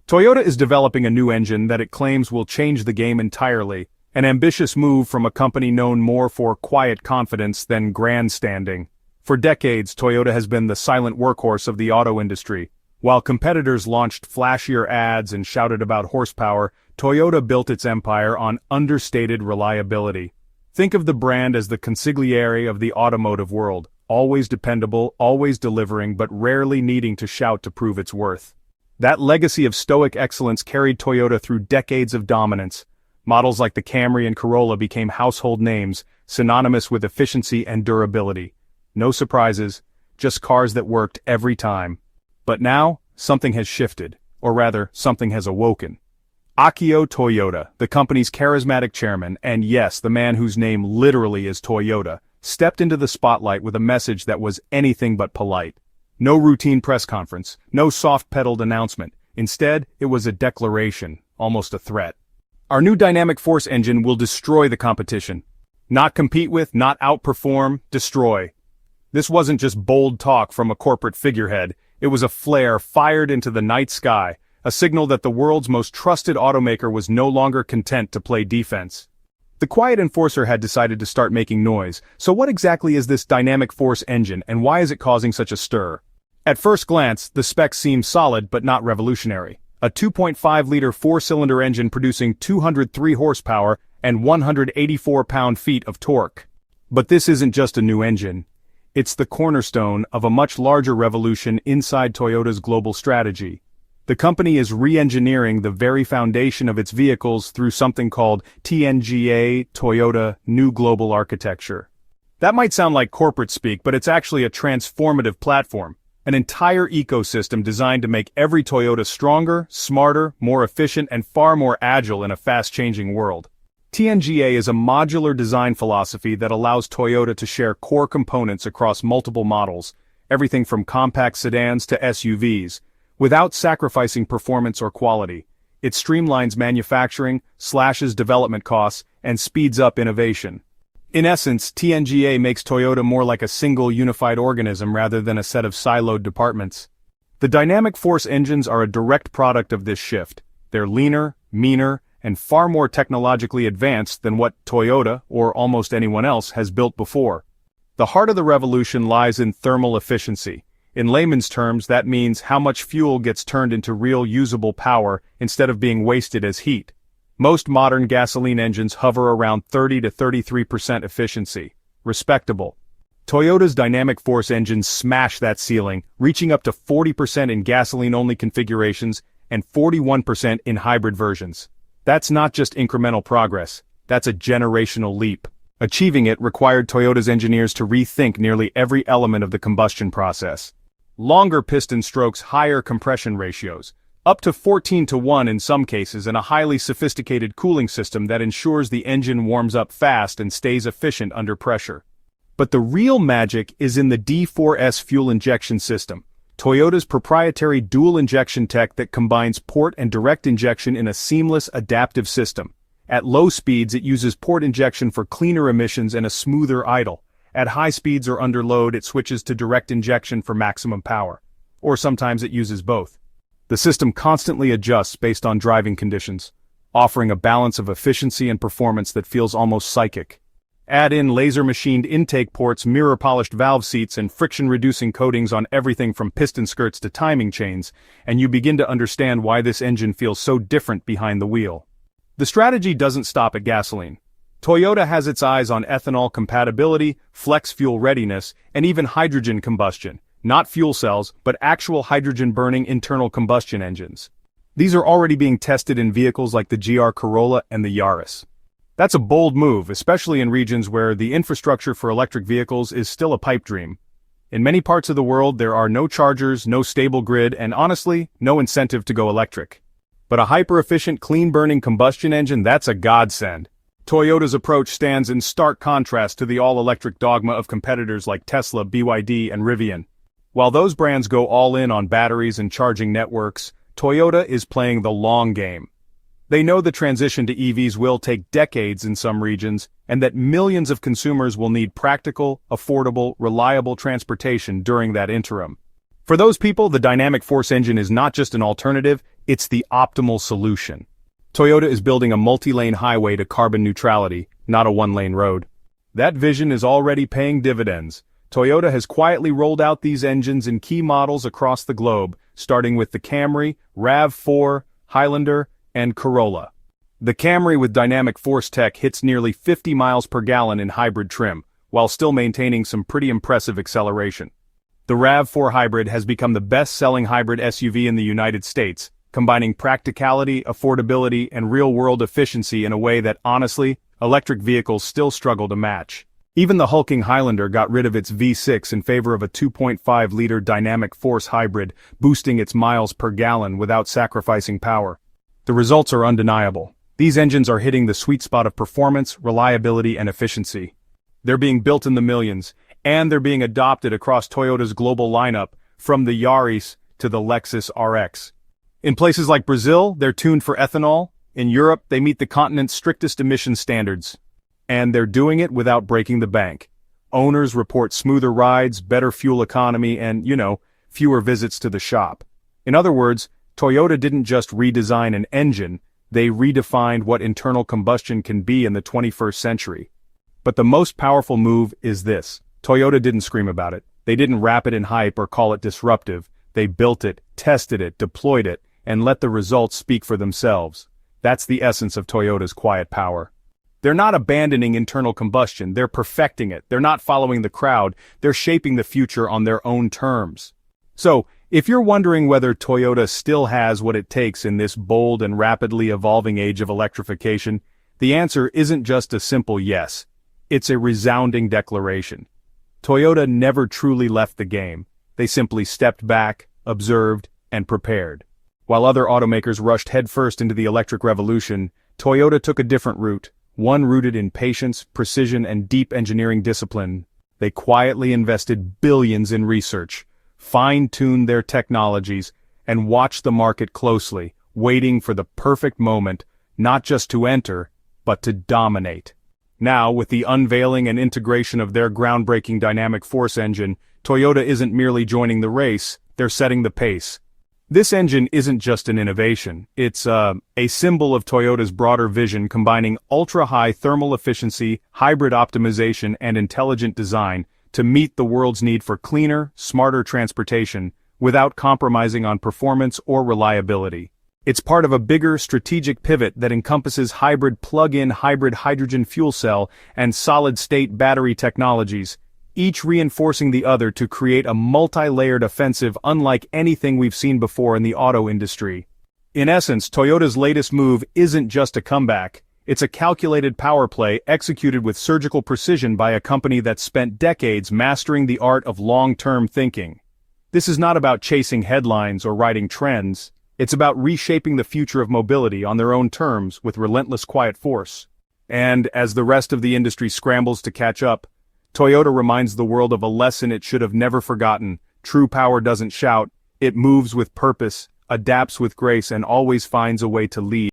Toyota is developing a new engine that it claims will change the game entirely, an ambitious move from a company known more for quiet confidence than grandstanding. For decades, Toyota has been the silent workhorse of the auto industry. While competitors launched flashier ads and shouted about horsepower, Toyota built its empire on understated reliability. Think of the brand as the consigliere of the automotive world, always dependable, always delivering, but rarely needing to shout to prove its worth. That legacy of stoic excellence carried Toyota through decades of dominance. Models like the Camry and Corolla became household names, synonymous with efficiency and durability. No surprises, just cars that worked every time. But now, something has shifted, or rather, something has awoken. Akio Toyoda, the company's charismatic chairman, and yes, the man whose name literally is Toyota, stepped into the spotlight with a message that was anything but polite. No routine press conference, no soft-pedaled announcement. Instead, it was a declaration, almost a threat. Our new dynamic force engine will destroy the competition. Not compete with, not outperform, destroy. This wasn't just bold talk from a corporate figurehead, it was a flare fired into the night sky, a signal that the world's most trusted automaker was no longer content to play defense. The quiet enforcer had decided to start making noise, so what exactly is this dynamic force engine and why is it causing such a stir? At first glance, the specs seem solid but not revolutionary. A 2.5-liter four-cylinder engine producing 203 horsepower and 184 pound-feet of torque. But this isn't just a new engine. It's the cornerstone of a much larger revolution inside Toyota's global strategy. The company is re-engineering the very foundation of its vehicles through something called TNGA, Toyota New Global Architecture. That might sound like corporate speak, but it's actually a transformative platform. An entire ecosystem designed to make every Toyota stronger, smarter, more efficient, and far more agile in a fast-changing world. TNGA is a modular design philosophy that allows Toyota to share core components across multiple models, everything from compact sedans to SUVs, without sacrificing performance or quality. It streamlines manufacturing, slashes development costs, and speeds up innovation. In essence, TNGA makes Toyota more like a single unified organism rather than a set of siloed departments. The dynamic force engines are a direct product of this shift. They're leaner, meaner, and far more technologically advanced than what Toyota, or almost anyone else, has built before. The heart of the revolution lies in thermal efficiency. In layman's terms, that means how much fuel gets turned into real usable power instead of being wasted as heat. Most modern gasoline engines hover around 30 to 33% efficiency. Respectable. Toyota's dynamic force engines smash that ceiling, reaching up to 40% in gasoline-only configurations and 41% in hybrid versions. That's not just incremental progress, that's a generational leap. Achieving it required Toyota's engineers to rethink nearly every element of the combustion process. Longer piston strokes, higher compression ratios, up to 14-to-1 in some cases, and a highly sophisticated cooling system that ensures the engine warms up fast and stays efficient under pressure. But the real magic is in the D4S fuel injection system, Toyota's proprietary dual injection tech that combines port and direct injection in a seamless, adaptive system. At low speeds, it uses port injection for cleaner emissions and a smoother idle. At high speeds or under load, it switches to direct injection for maximum power. Or sometimes it uses both. The system constantly adjusts based on driving conditions, offering a balance of efficiency and performance that feels almost psychic. Add in laser-machined intake ports, mirror-polished valve seats, and friction-reducing coatings on everything from piston skirts to timing chains, and you begin to understand why this engine feels so different behind the wheel. The strategy doesn't stop at gasoline. Toyota has its eyes on ethanol compatibility, flex fuel readiness, and even hydrogen combustion. Not fuel cells, but actual hydrogen-burning internal combustion engines. These are already being tested in vehicles like the GR Corolla and the Yaris. That's a bold move, especially in regions where the infrastructure for electric vehicles is still a pipe dream. In many parts of the world, there are no chargers, no stable grid, and honestly, no incentive to go electric. But a hyper-efficient, clean-burning combustion engine, that's a godsend. Toyota's approach stands in stark contrast to the all-electric dogma of competitors like Tesla, BYD, and Rivian. While those brands go all in on batteries and charging networks, Toyota is playing the long game. They know the transition to EVs will take decades in some regions, and that millions of consumers will need practical, affordable, reliable transportation during that interim. For those people, the dynamic force engine is not just an alternative, It's the optimal solution. Toyota is building a multi-lane highway to carbon neutrality, not a one-lane road. That vision is already paying dividends. Toyota has quietly rolled out these engines in key models across the globe, starting with the Camry, RAV4, Highlander, and Corolla. The Camry with dynamic force tech hits nearly 50 miles per gallon in hybrid trim, while still maintaining some pretty impressive acceleration. The RAV4 Hybrid has become the best-selling hybrid SUV in the United States, combining practicality, affordability, and real-world efficiency in a way that, honestly, electric vehicles still struggle to match. Even the hulking Highlander got rid of its V6 in favor of a 2.5-liter dynamic force hybrid, boosting its miles per gallon without sacrificing power. The results are undeniable. These engines are hitting the sweet spot of performance, reliability, and efficiency. They're being built in the millions, and they're being adopted across Toyota's global lineup, from the Yaris to the Lexus RX. In places like Brazil, they're tuned for ethanol. In Europe, they meet the continent's strictest emission standards. And they're doing it without breaking the bank. Owners report smoother rides, better fuel economy, and, fewer visits to the shop. In other words, Toyota didn't just redesign an engine, they redefined what internal combustion can be in the 21st century. But the most powerful move is this. Toyota didn't scream about it. They didn't wrap it in hype or call it disruptive. They built it, tested it, deployed it, and let the results speak for themselves. That's the essence of Toyota's quiet power. They're not abandoning internal combustion, they're perfecting it. They're not following the crowd, they're shaping the future on their own terms. So, if you're wondering whether Toyota still has what it takes in this bold and rapidly evolving age of electrification, the answer isn't just a simple yes. It's a resounding declaration. Toyota never truly left the game. They simply stepped back, observed, and prepared. While other automakers rushed headfirst into the electric revolution, Toyota took a different route, one rooted in patience, precision, and deep engineering discipline. They quietly invested billions in research, fine-tuned their technologies, and watched the market closely, waiting for the perfect moment, not just to enter, but to dominate. Now, with the unveiling and integration of their groundbreaking dynamic force engine, Toyota isn't merely joining the race, they're setting the pace. This engine isn't just an innovation, it's a symbol of Toyota's broader vision combining ultra-high thermal efficiency, hybrid optimization, and intelligent design to meet the world's need for cleaner, smarter transportation without compromising on performance or reliability. It's part of a bigger strategic pivot that encompasses hybrid plug-in hybrid hydrogen fuel cell and solid-state battery technologies, each reinforcing the other to create a multi-layered offensive unlike anything we've seen before in the auto industry. In essence, Toyota's latest move isn't just a comeback, it's a calculated power play executed with surgical precision by a company that's spent decades mastering the art of long-term thinking. This is not about chasing headlines or riding trends, it's about reshaping the future of mobility on their own terms with relentless quiet force. And as the rest of the industry scrambles to catch up, Toyota reminds the world of a lesson it should have never forgotten. True power doesn't shout, it moves with purpose, adapts with grace, and always finds a way to lead.